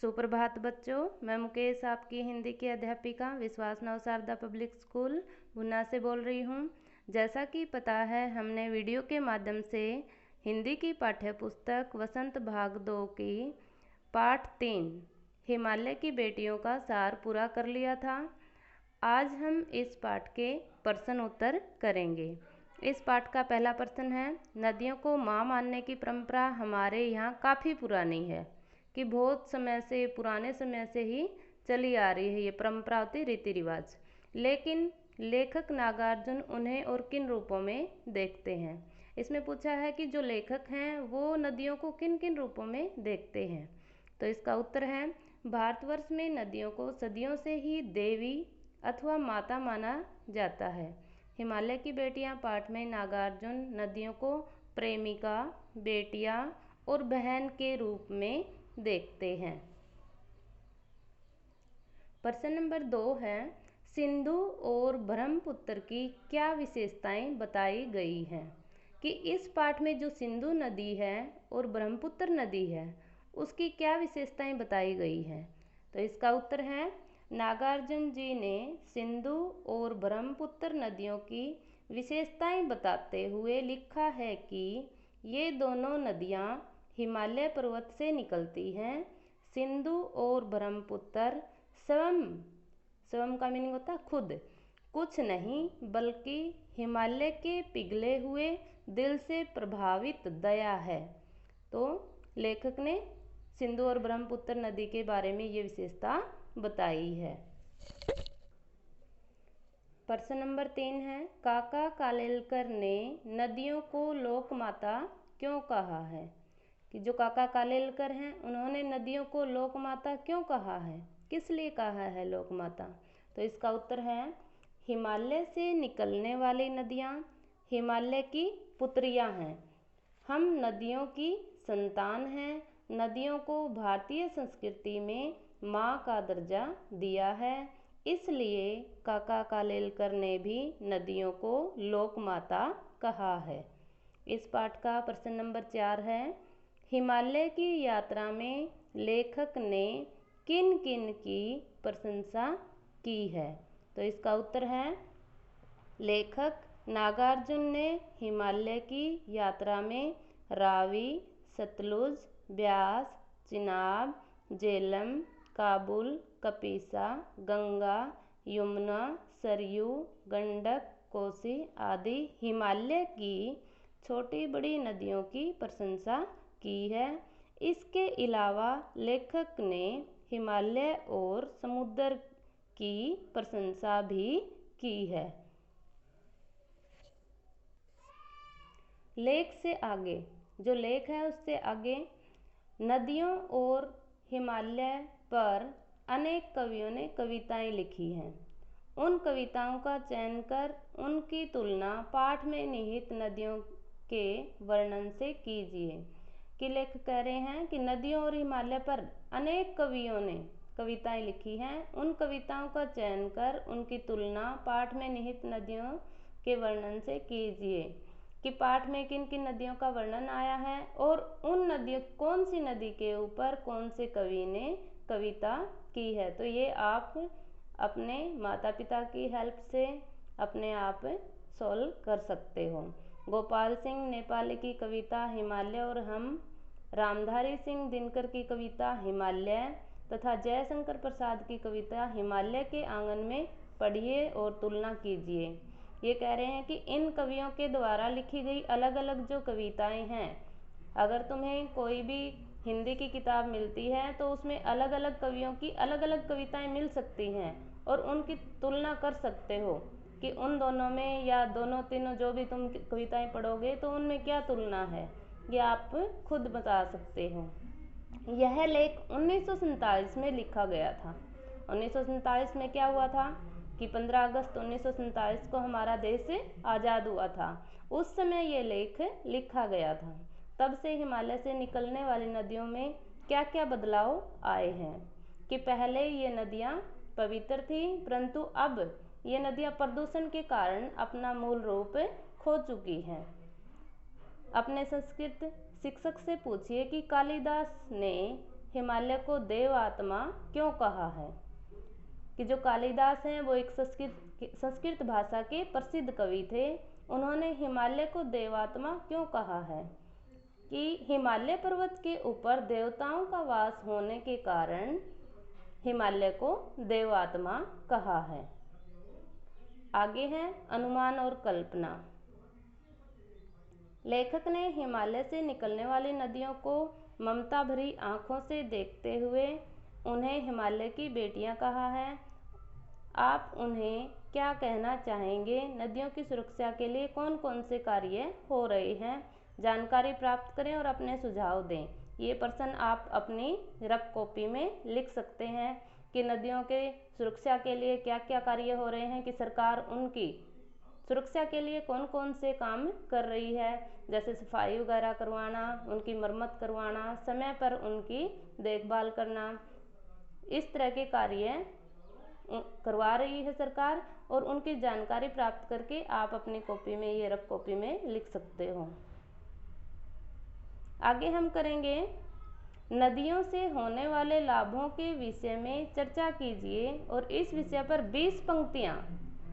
सुप्रभात बच्चों, मैं मुकेश आपकी हिंदी की अध्यापिका विश्वास नवशारदा पब्लिक स्कूल भुना से बोल रही हूँ। जैसा कि पता है, हमने वीडियो के माध्यम से हिंदी की पाठ्य पुस्तक वसंत भाग 2 की पाठ 3 हिमालय की बेटियों का सार पूरा कर लिया था। आज हम इस पाठ के प्रश्न उत्तर करेंगे। इस पाठ का पहला प्रश्न है, नदियों को माँ मानने की परंपरा हमारे यहाँ काफ़ी पुरानी है कि बहुत समय से, पुराने समय से ही चली आ रही है ये परंपरा होती रीति रिवाज। लेकिन लेखक नागार्जुन उन्हें और किन रूपों में देखते हैं। इसमें पूछा है कि जो लेखक हैं वो नदियों को किन किन रूपों में देखते हैं। तो इसका उत्तर है, भारतवर्ष में नदियों को सदियों से ही देवी अथवा माता माना जाता है। हिमालय की बेटियां पाठ में नागार्जुन नदियों को प्रेमिका, बेटियां और बहन के रूप में देखते हैं। प्रश्न नंबर 2 है, सिंधु और ब्रह्मपुत्र की क्या विशेषताएं बताई गई हैं। कि इस पाठ में जो सिंधु नदी है और ब्रह्मपुत्र नदी है उसकी क्या विशेषताएं बताई गई हैं। तो इसका उत्तर है, नागार्जुन जी ने सिंधु और ब्रह्मपुत्र नदियों की विशेषताएं बताते हुए लिखा है कि ये दोनों नदियाँ हिमालय पर्वत से निकलती हैं। सिंधु और ब्रह्मपुत्र स्वयं, स्वयं का मीनिंग होता है खुद, कुछ नहीं बल्कि हिमालय के पिघले हुए दिल से प्रभावित दया है। तो लेखक ने सिंधु और ब्रह्मपुत्र नदी के बारे में ये विशेषता बताई है। प्रश्न नंबर 3 है, काका कालेलकर ने नदियों को लोकमाता क्यों कहा है। कि जो काका कालेलकर हैं उन्होंने नदियों को लोकमाता क्यों कहा है, किस लिए कहा है लोकमाता। तो इसका उत्तर है, हिमालय से निकलने वाली नदियाँ हिमालय की पुत्रियाँ हैं। हम नदियों की संतान हैं। नदियों को भारतीय संस्कृति में माँ का दर्जा दिया है, इसलिए काका कालेलकर ने भी नदियों को लोकमाता कहा है। इस पाठ का प्रश्न नंबर 4 है, हिमालय की यात्रा में लेखक ने किन किन की प्रशंसा की है। तो इसका उत्तर है, लेखक नागार्जुन ने हिमालय की यात्रा में रावी, सतलुज, ब्यास, चिनाब, झेलम, काबुल, कपीसा, गंगा, यमुना, सरयू, गंडक, कोसी आदि हिमालय की छोटी बड़ी नदियों की प्रशंसा की है। इसके अलावा लेखक ने हिमालय और समुद्र की प्रशंसा भी की है। लेख से आगे, जो लेख है उससे आगे, नदियों और हिमालय पर अनेक कवियों ने कविताएं लिखी हैं। उन कविताओं का चयन कर उनकी तुलना पाठ में निहित नदियों के वर्णन से कीजिए। कि लेखक कह रहे हैं कि नदियों और हिमालय पर अनेक कवियों ने कविताएं लिखी हैं। उन कविताओं का चयन कर उनकी तुलना पाठ में निहित नदियों के वर्णन से कीजिए। कि पाठ में किन किन नदियों का वर्णन आया है और उन नदियों, कौन सी नदी के ऊपर कौन से कवि ने कविता की है। तो ये आप अपने माता पिता की हेल्प से अपने आप सॉल्व कर सकते हो। गोपाल सिंह नेपाली की कविता हिमालय और हम, रामधारी सिंह दिनकर की कविता हिमालय तथा जयशंकर प्रसाद की कविता हिमालय के आंगन में पढ़िए और तुलना कीजिए। ये कह रहे हैं कि इन कवियों के द्वारा लिखी गई अलग अलग जो कविताएं हैं, अगर तुम्हें कोई भी हिंदी की किताब मिलती है तो उसमें अलग अलग कवियों की अलग अलग कविताएं मिल सकती हैं और उनकी तुलना कर सकते हो कि उन दोनों में या दोनों तीनों जो भी तुम कविताएं पढ़ोगे तो उनमें क्या तुलना है, ये आप खुद बता सकते हो। यह लेख 1947 में लिखा गया था। 1947 में क्या हुआ था कि 15 अगस्त 1947 को हमारा देश आज़ाद हुआ था। उस समय ये लेख लिखा गया था। तब से हिमालय से निकलने वाली नदियों में क्या क्या बदलाव आए हैं। कि पहले ये नदियाँ पवित्र थी, परंतु अब ये नदियाँ प्रदूषण के कारण अपना मूल रूप खो चुकी हैं। अपने संस्कृत शिक्षक से पूछिए कि कालिदास ने हिमालय को देव आत्मा क्यों कहा है? कि जो कालिदास हैं वो एक संस्कृत भाषा के प्रसिद्ध कवि थे। उन्होंने हिमालय को देवात्मा क्यों कहा है? कि हिमालय पर्वत के ऊपर देवताओं का वास होने के कारण हिमालय को देवात्मा कहा है। आगे है अनुमान और कल्पना। लेखक ने हिमालय से निकलने वाली नदियों को ममता भरी आंखों से देखते हुए उन्हें हिमालय की बेटियां कहा है। आप उन्हें क्या कहना चाहेंगे? नदियों की सुरक्षा के लिए कौन कौन से कार्य हो रहे हैं? जानकारी प्राप्त करें और अपने सुझाव दें। ये प्रश्न आप अपनी रफ कॉपी में लिख सकते हैं कि नदियों के सुरक्षा के लिए क्या क्या कार्य हो रहे हैं, कि सरकार उनकी सुरक्षा के लिए कौन कौन से काम कर रही है, जैसे सफाई वगैरह करवाना, उनकी मरम्मत करवाना, समय पर उनकी देखभाल करना, इस तरह के कार्य करवा रही है सरकार। और उनकी जानकारी प्राप्त करके आप अपनी कॉपी में, ये रफ कॉपी में लिख सकते हो। आगे हम करेंगे नदियों से होने वाले लाभों के विषय में चर्चा कीजिए और इस विषय पर 20 पंक्तियां।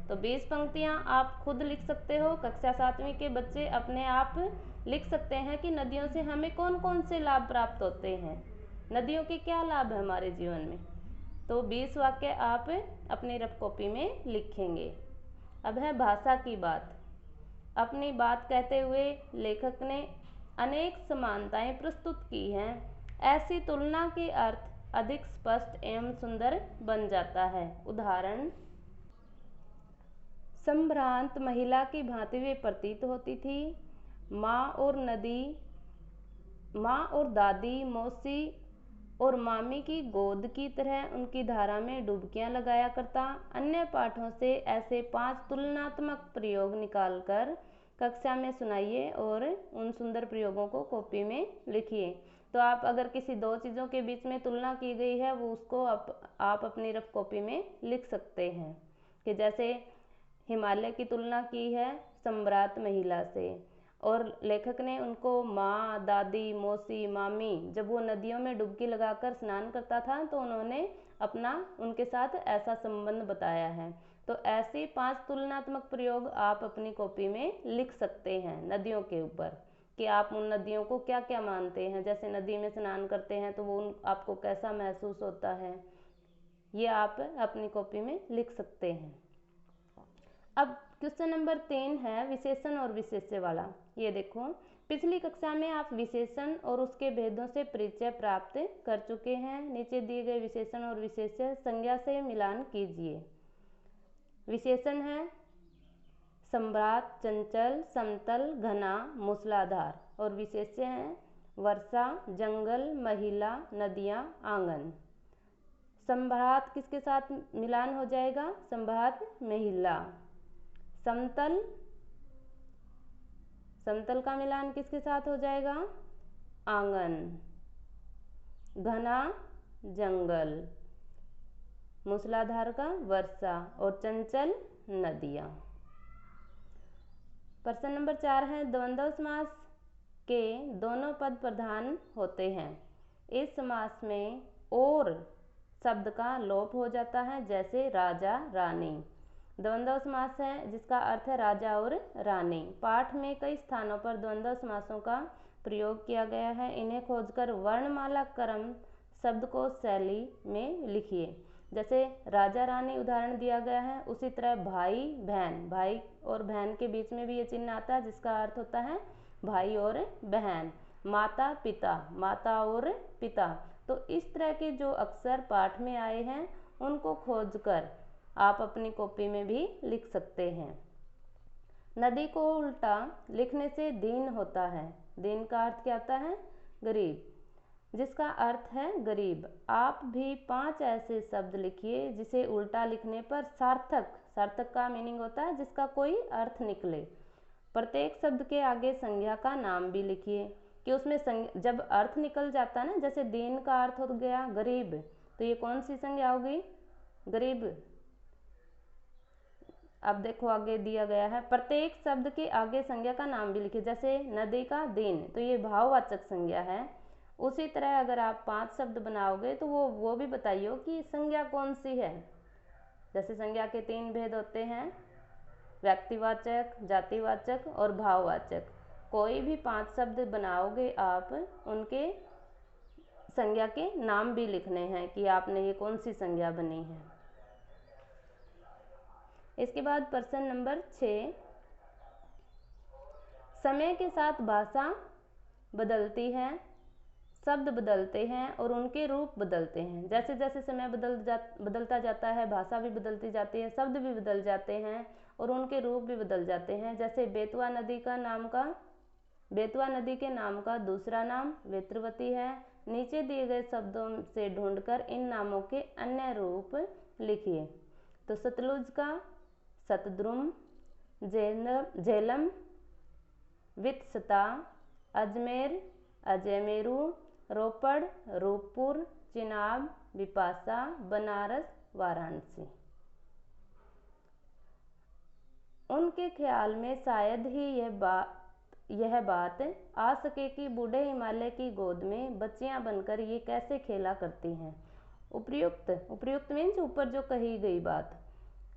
तो 20 पंक्तियां आप खुद लिख सकते हो। कक्षा 7वीं के बच्चे अपने आप लिख सकते हैं कि नदियों से हमें कौन कौन से लाभ प्राप्त होते हैं, नदियों के क्या लाभ है हमारे जीवन में। तो 20 वाक्य आप अपनी रफ कॉपी में लिखेंगे। अब है भाषा की बात। अपनी बात कहते हुए लेखक ने अनेक समानताएं प्रस्तुत की हैं। ऐसी तुलना के अर्थ अधिक स्पष्ट एवं सुंदर बन जाता है। उदाहरण, संभ्रांत महिला की भांति वे प्रतीत होती थी। माँ और नदी, माँ और दादी, मौसी और मामी की गोद की तरह उनकी धारा में डुबकियां लगाया करता। अन्य पाठों से ऐसे 5 तुलनात्मक प्रयोग निकालकर कक्षा में सुनाइए और उन सुंदर प्रयोगों को कॉपी में लिखिए। तो आप अगर किसी 2 चीज़ों के बीच में तुलना की गई है वो उसको आप अपनी रफ कॉपी में लिख सकते हैं। कि जैसे हिमालय की तुलना की है सम्राट महिला से, और लेखक ने उनको माँ, दादी, मौसी, मामी, जब वो नदियों में डुबकी लगाकर स्नान करता था तो उन्होंने अपना उनके साथ ऐसा संबंध बताया है। तो ऐसे 5 तुलनात्मक प्रयोग आप अपनी कॉपी में लिख सकते हैं नदियों के ऊपर, कि आप उन नदियों को क्या क्या मानते हैं। जैसे नदी में स्नान करते हैं तो वो आपको कैसा महसूस होता है, ये आप अपनी कॉपी में लिख सकते हैं। अब क्वेश्चन नंबर 3 है विशेषण और विशेष्य वाला। ये देखो, पिछली कक्षा में आप विशेषण और उसके भेदों से परिचय प्राप्त कर चुके हैं। नीचे दिए गए विशेषण और विशेष्य संज्ञा से मिलान कीजिए। विशेषण है सम्राट, चंचल, समतल, घना, मूसलाधार। और विशेष्य हैं वर्षा, जंगल, महिला, नदियाँ, आंगन। सम्राट किसके साथ मिलान हो जाएगा? सम्राट महिला। समतल, समतल का मिलान किसके साथ हो जाएगा? आंगन। घना, जंगल। मूसलाधार का वर्षा। और चंचल, नदियाँ। प्रश्न नंबर 4 है द्वंद्व समास के दोनों पद प्रधान होते हैं। इस समास में और शब्द का लोप हो जाता है, जैसे राजा, रानी। द्वंद्व समास है जिसका अर्थ है राजा और रानी। पाठ में कई स्थानों पर द्वंद्व समासों का प्रयोग किया गया है। इन्हें खोजकर वर्णमाला क्रम शब्दकोश शैली में लिखिए। जैसे राजा, रानी उदाहरण दिया गया है, उसी तरह भाई, बहन। भाई और बहन के बीच में भी ये चिन्ह आता है जिसका अर्थ होता है भाई और बहन। माता, पिता, माता और पिता। तो इस तरह के जो अक्षर पाठ में आए हैं उनको खोजकर आप अपनी कॉपी में भी लिख सकते हैं। नदी को उल्टा लिखने से दीन होता है। दीन का अर्थ क्या आता है? गरीब, जिसका अर्थ है गरीब। आप भी 5 ऐसे शब्द लिखिए जिसे उल्टा लिखने पर सार्थक, सार्थक का मीनिंग होता है जिसका कोई अर्थ निकले। प्रत्येक शब्द के आगे संज्ञा का नाम भी लिखिए, कि उसमें जब अर्थ निकल जाता है ना, जैसे दीन का अर्थ हो गया गरीब, तो ये कौन सी संज्ञा होगी? गरीब। अब देखो आगे दिया गया है प्रत्येक शब्द के आगे संज्ञा का नाम भी लिखिए। जैसे नदी का दीन, तो ये भाववाचक संज्ञा है। उसी तरह अगर आप 5 शब्द बनाओगे तो वो भी बताइए कि संज्ञा कौन सी है। जैसे संज्ञा के 3 भेद होते हैं, व्यक्तिवाचक, जातिवाचक और भाववाचक। कोई भी 5 शब्द बनाओगे आप, उनके संज्ञा के नाम भी लिखने हैं कि आपने ये कौन सी संज्ञा बनी है। इसके बाद प्रश्न नंबर 6, समय के साथ भाषा बदलती है, शब्द बदलते हैं और उनके रूप बदलते हैं। जैसे जैसे समय बदलता जाता है, भाषा भी बदलती जाती है, शब्द भी बदल जाते हैं और उनके रूप भी बदल जाते हैं। जैसे बेतवा नदी के नाम का दूसरा नाम वेत्रवती है। नीचे दिए गए शब्दों से ढूंढकर इन नामों के अन्य रूप लिखिए। तो सतलुज का सतद्रुम, झेलम वित्सता, अजमेर अजयमेरू, रोपड़ रूपपुर, चिनाब बिपाशा, बनारस वाराणसी। उनके ख्याल में शायद ही यह बात आ सके कि बूढ़े हिमालय की गोद में बच्चियां बनकर ये कैसे खेला करती हैं। उपर्युक्त मीन्स ऊपर जो कही गई बात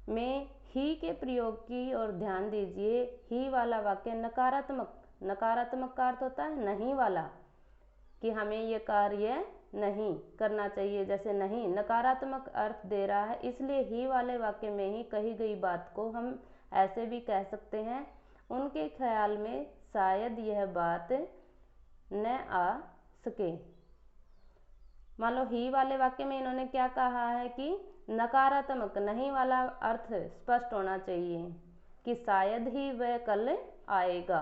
में ही के प्रयोग की ओर ध्यान दीजिए। ही वाला वाक्य नकारात्मक का अर्थ होता है नहीं वाला, कि हमें ये कार्य नहीं करना चाहिए। जैसे नहीं नकारात्मक अर्थ दे रहा है, इसलिए ही वाले वाक्य में ही कही गई बात को हम ऐसे भी कह सकते हैं। उनके ख्याल में शायद यह बात न आ सके। मान लो ही वाले वाक्य में इन्होंने क्या कहा है कि नकारात्मक नहीं वाला अर्थ स्पष्ट होना चाहिए कि शायद ही वह कल आएगा।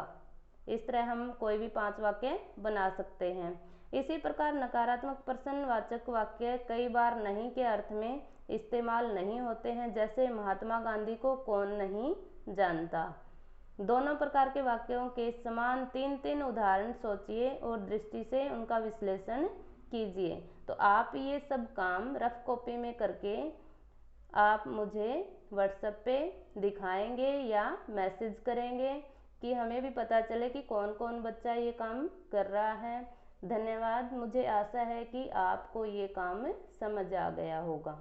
इस तरह हम कोई भी 5 वाक्य बना सकते हैं। इसी प्रकार नकारात्मक प्रश्नवाचक वाक्य कई बार नहीं के अर्थ में इस्तेमाल नहीं होते हैं। जैसे महात्मा गांधी को कौन नहीं जानता। दोनों प्रकार के वाक्यों के समान 3-3 उदाहरण सोचिए और दृष्टि से उनका विश्लेषण कीजिए। तो आप ये सब काम रफ कॉपी में करके आप मुझे व्हाट्सएप पे दिखाएंगे या मैसेज करेंगे कि हमें भी पता चले कि कौन कौन बच्चा ये काम कर रहा है। धन्यवाद। मुझे आशा है कि आपको ये काम समझ आ गया होगा।